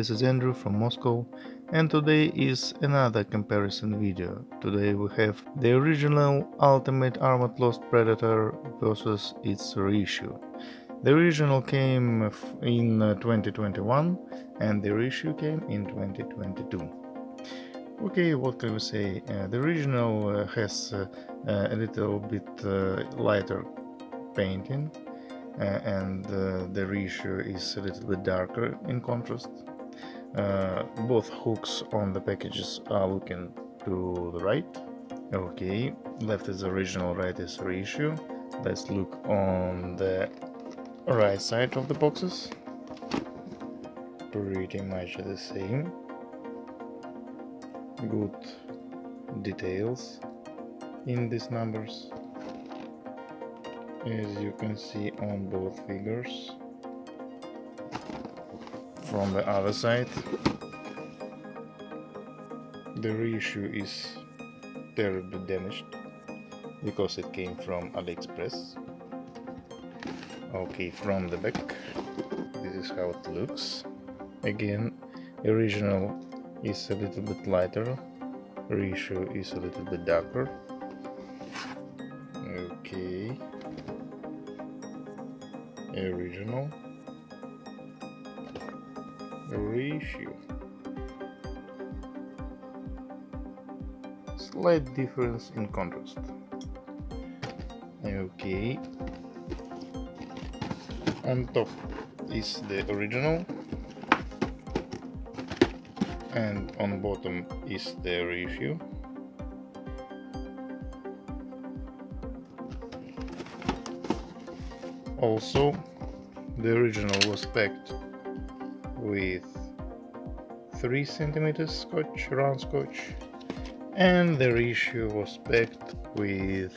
this is Andrew from Moscow, and today is another comparison video. Today we have the original Ultimate Armored Lost Predator versus its reissue. The original came in 2021 and the reissue came in 2022. Okay, what can we say? The original has a little bit lighter painting. And the reissue is a little bit darker in contrast. Both hooks on the packages are looking to the right. Okay, left is original, right is reissue. Let's look on the right side of the boxes. Pretty much the same. Good details in these numbers, as you can see on both figures. From the other side, the reissue is terribly damaged because it came from AliExpress. Okay, from the back, this is how it looks. Again, original is a little bit lighter, reissue is a little bit darker. Okay, original, reissue. Slight difference in contrast. Okay, on top is the original and on bottom is the reissue. Also, the original was packed with 3 cm scotch, round scotch, and the reissue was packed with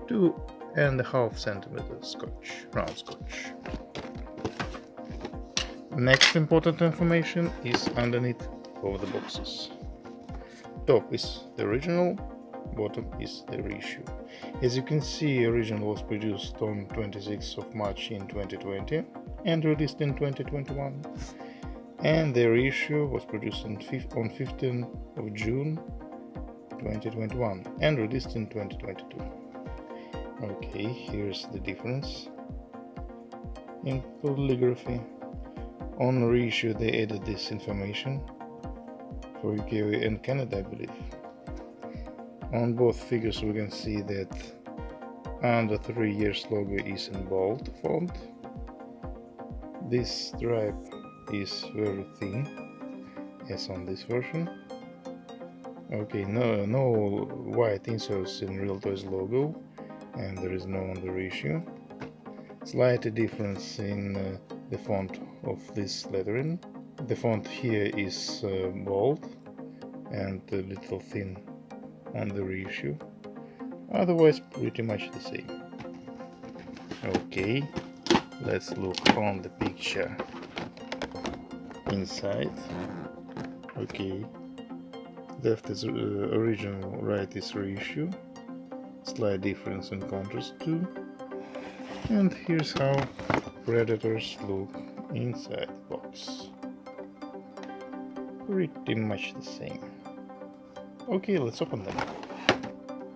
2.5 cm scotch, round scotch. Next important information is underneath of the boxes. Top is the original, bottom is the reissue. As you can see, original was produced on 26th of March in 2020 and released in 2021, and the reissue was produced on 15th of June 2021 and released in 2022. Okay, here's the difference in calligraphy. On reissue they added this information for UK and Canada, I believe. On both figures we can see that under 3 years logo is in bold font. This stripe is very thin, as on this version. Okay, no white inserts in Real Toys logo, and there is no on the reissue. Slight difference in the font of this lettering. The font here is bold and a little thin on the reissue. Otherwise pretty much the same. Okay, let's look on the picture inside. Okay, left is original, right is reissue. Slight difference in contrast too. And here's how Predators look inside the box. Pretty much the same. Okay, let's open them.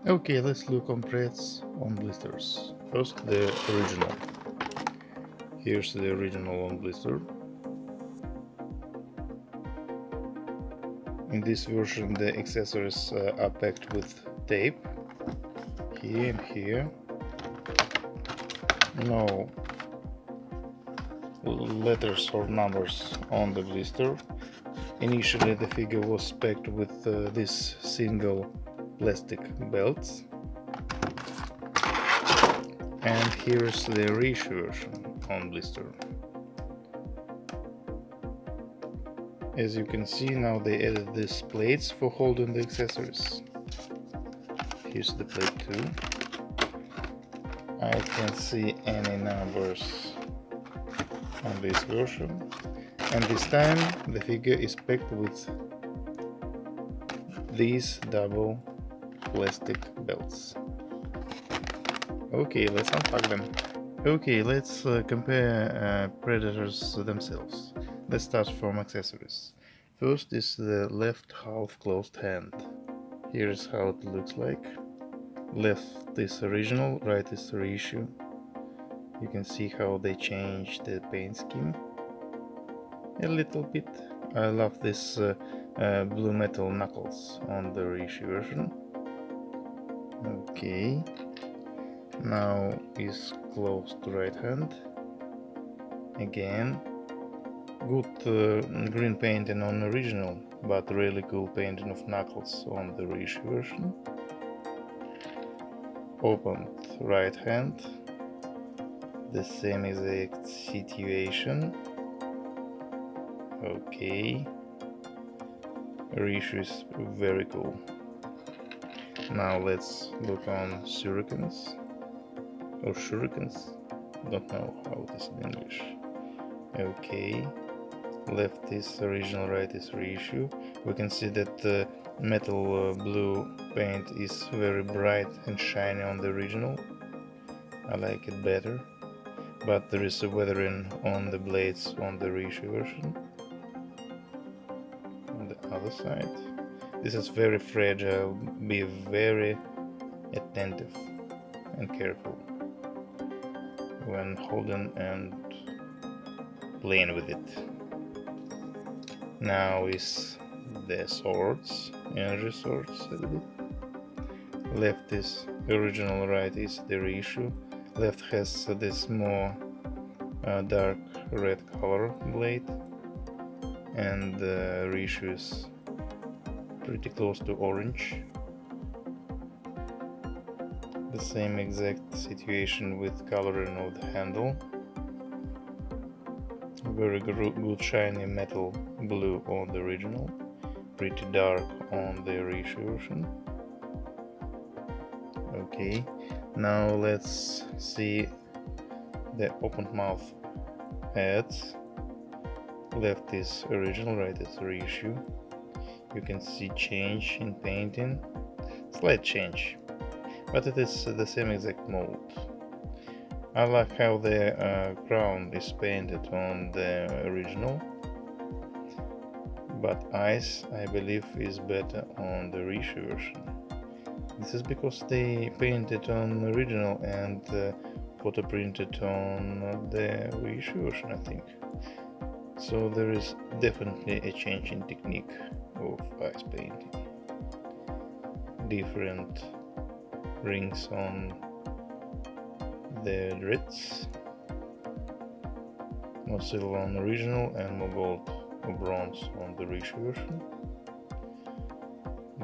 Okay, let's look on Preds on blisters. First, the original. Here's the original on blister. In this version the accessories are packed with tape here and here. No letters or numbers on the blister. Initially the figure was packed with this single plastic belts. And here's the reissue version on blister. As you can see, now they added these plates for holding the accessories. Here's the plate too. I can't see any numbers on this version, and this time the figure is packed with these double plastic belts. Okay, let's unpack them. Okay, let's compare predators themselves. Let's start from accessories. First is the left half closed hand. Here's how it looks like. Left is original, right is reissue. You can see how they changed the paint scheme a little bit. I love this blue metal knuckles on the reissue version. Okay, now is closed right hand. Again, good green painting on original, but really cool painting of knuckles on the reissue version. Opened right hand, the same exact situation. Okay, reissue is very cool. Now let's look on shurikens or shurikens, don't know how it is in English. Okay, left is original, right is reissue. We can see that the metal blue paint is very bright and shiny on the original. I like it better, but there is a weathering on the blades on the reissue version. On the other side, this is very fragile. Be very attentive and careful when holding and playing with it. Now is the swords, energy swords a bit. Left is original, right is the reissue. Left has this more dark red color blade, and the reissue is pretty close to orange. The same exact situation with coloring of the handle. Very good shiny metal blue on the original, pretty dark on the reissue version. Okay, now let's see the open mouth heads. Left is original, right is reissue. You can see change in painting, slight change, but it is the same exact mold. I like how the crown is painted on the original, but eyes, I believe, is better on the reissue version. This is because they painted on original and photo printed on the reissue version, I think. So there is definitely a change in technique of eyes painting. Different rings on the dreads, more silver on the original and more gold or bronze on the reissue version.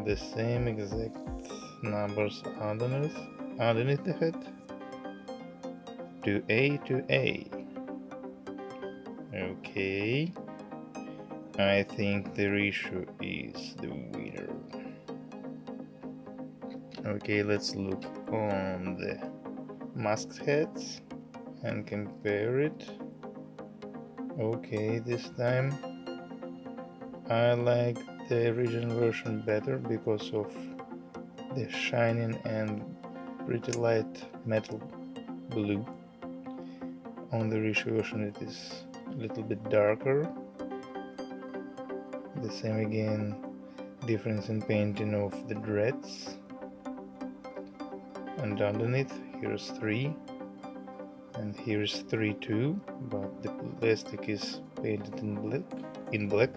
The same exact numbers underneath the head. 2A to A. Okay, I think the reissue is the winner. Okay, let's look on the masked heads and compare it. Okay, this time I like the original version better because of the shining and pretty light metal blue. On the reissue version it is a little bit darker. The same again, difference in painting of the dreads. And underneath, here's 3 and here's 3 too, but the plastic is painted in black.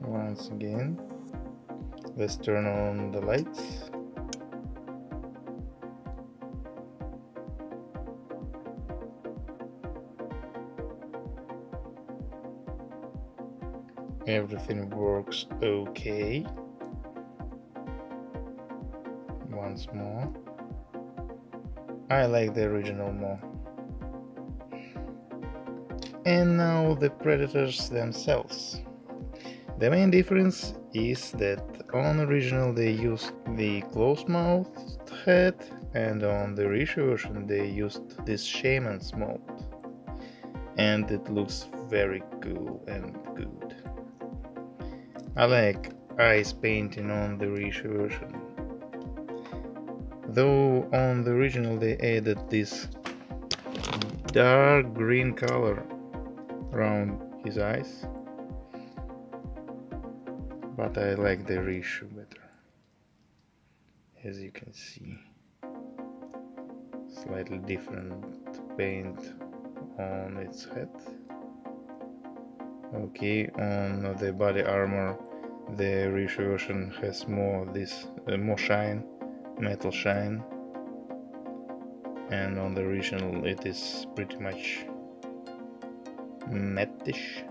Once again, let's turn on the lights. Everything works okay. Once more, I like the original more. And now the predators themselves. The main difference is that on original they used the closed-mouthed head, and on the reissue version they used this shaman's mold, and it looks very cool and good. I like eyes painting on the reissue version. though on the original they added this dark green color around his eyes, but I like the reissue better. As you can see, slightly different paint on its head. Okay, on the body armor the reissue version has more shine, metal shine, and on the original it is pretty much mattish.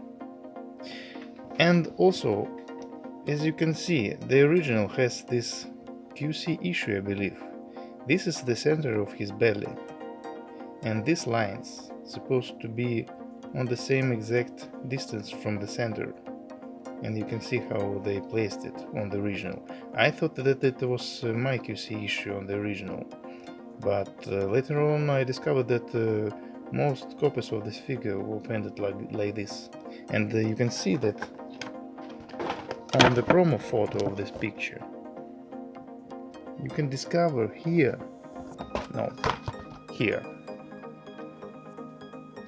And also, as you can see, the original has this QC issue, I believe. This is the center of his belly, and these lines supposed to be on the same exact distance from the center, and you can see how they placed it on the original. I thought that it was my QC issue on the original, but later on I discovered that most copies of this figure were painted like this, and you can see that on the promo photo of this picture. You can discover here,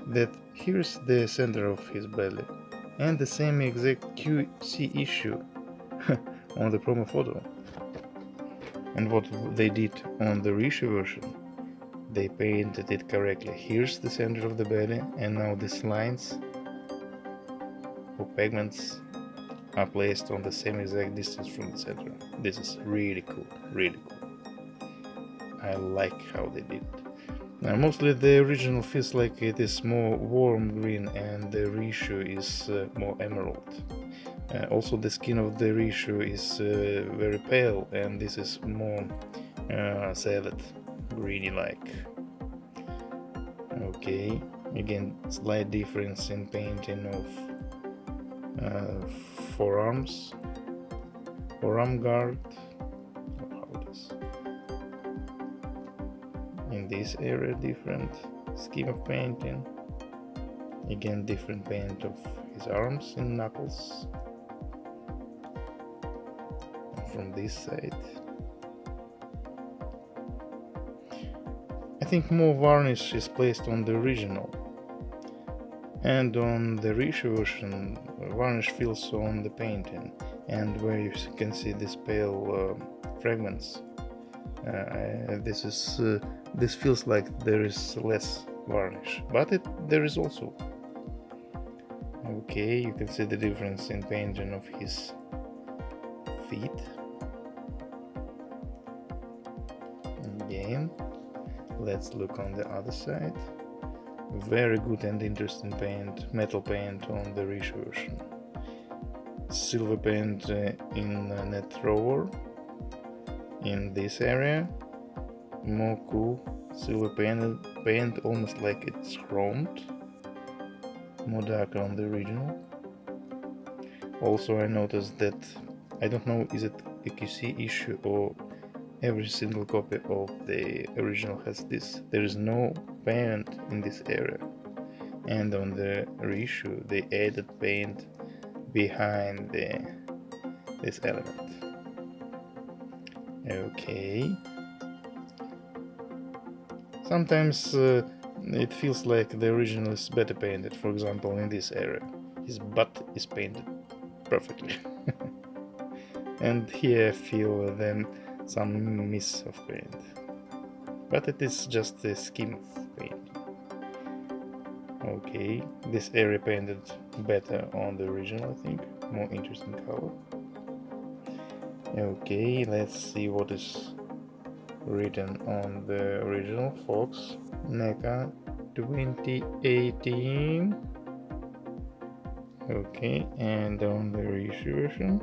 that here's the center of his belly, and the same exact QC issue on the promo photo. And what they did on the reissue version, they painted it correctly. Here's the center of the belly, and now these lines or pigments are placed on the same exact distance from the center. This is really cool, really cool. I like how they did it. Now, mostly the original feels like it is more warm green, and the reissue is more emerald. Also, the skin of the reissue is very pale, and this is more salad, greeny like. Okay, again, slight difference in painting of forearms, forearm guard, how it is. In this area, different scheme of painting. Again, different paint of his arms and knuckles. And from this side, I think more varnish is placed on the original, and on the reissue version varnish feels on the painting, and where you can see these pale fragments, this feels like there is less varnish, but there is also. Okay, you can see the difference in painting of his feet. Again, let's look on the other side. Very good and interesting paint, metal paint on the reissue version. Silver paint in net thrower. In this area, more cool silver paint, almost like it's chromed, more darker on the original. Also, I noticed that, I don't know, is it a QC issue or every single copy of the original has this. There is no paint in this area, and on the reissue they added paint behind this element. Okay. Sometimes it feels like the original is better painted. For example, in this area, his butt is painted perfectly. And here I feel then some miss of paint. But it is just a scheme of paint. Okay, this area painted better on the original, I think. More interesting color. Okay, let's see what is written on the original Fox Neca 2018. Okay, and on the reissue version,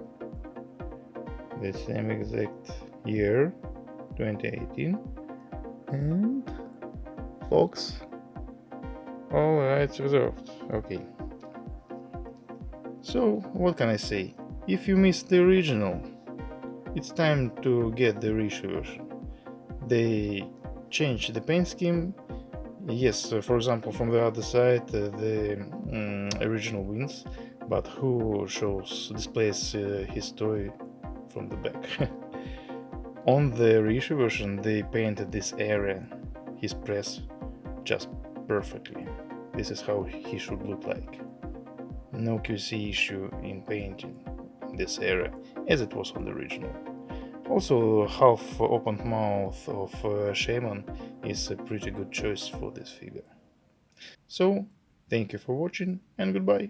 the same exact year, 2018, and Fox, all rights reserved. Okay, so what can I say? If you missed the original, it's time to get the reissue version. They changed the paint scheme. Yes, for example, from the other side the original wins, but who displays his toy from the back? On the reissue version they painted this area, his press, just perfectly. This is how he should look like. No QC issue in painting this area, as it was on the original. Also, half opened mouth of Shaman is a pretty good choice for this figure. So, thank you for watching and goodbye.